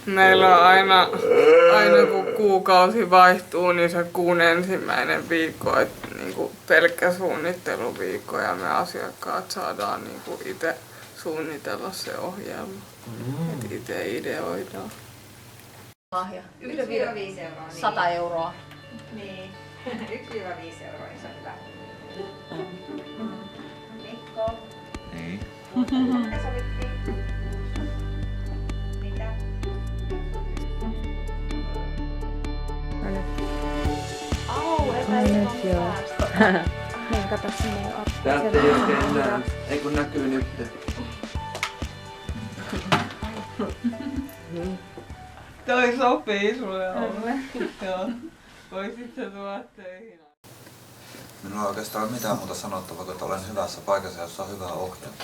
Meillä on aina kun kuukausi vaihtuu, niin se kuun ensimmäinen viikko, että niinku pelkkä suunnitteluviikko ja me asiakkaat saadaan niinku itse suunnitella se ohjelma. Että itse ideoidaan. Lahja. 1-5 euroa. 100 euroa. Niin. 1-5 euroa, niin se on hyvä. Mikko. Niin. Mitä sovittiin? Mitä? Au, epäilyä. Niin, kato sinne jo. Täältä ei oikein näe. Ei kun näkyy nyt. Toi sopii sulle Olle. Joo. Voisit sä tulla töihin? Minulla ei oikeastaan ole mitään muuta sanottavaa, kun olen hyvässä paikassa, jossa on hyvä ohjelma.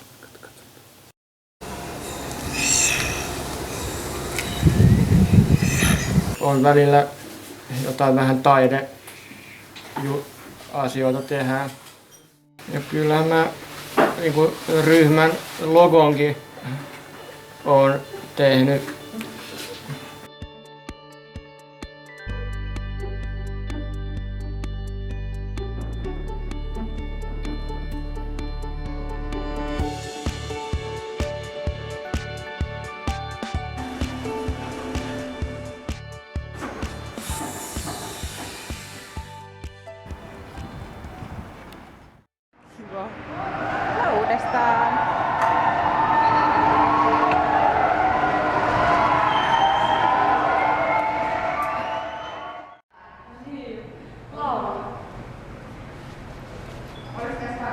On välillä jotain vähän taideasioita tehdään. Ja kyllä mä niin kuin ryhmän logonkin olen tehnyt. Uudestaan. Olis tässä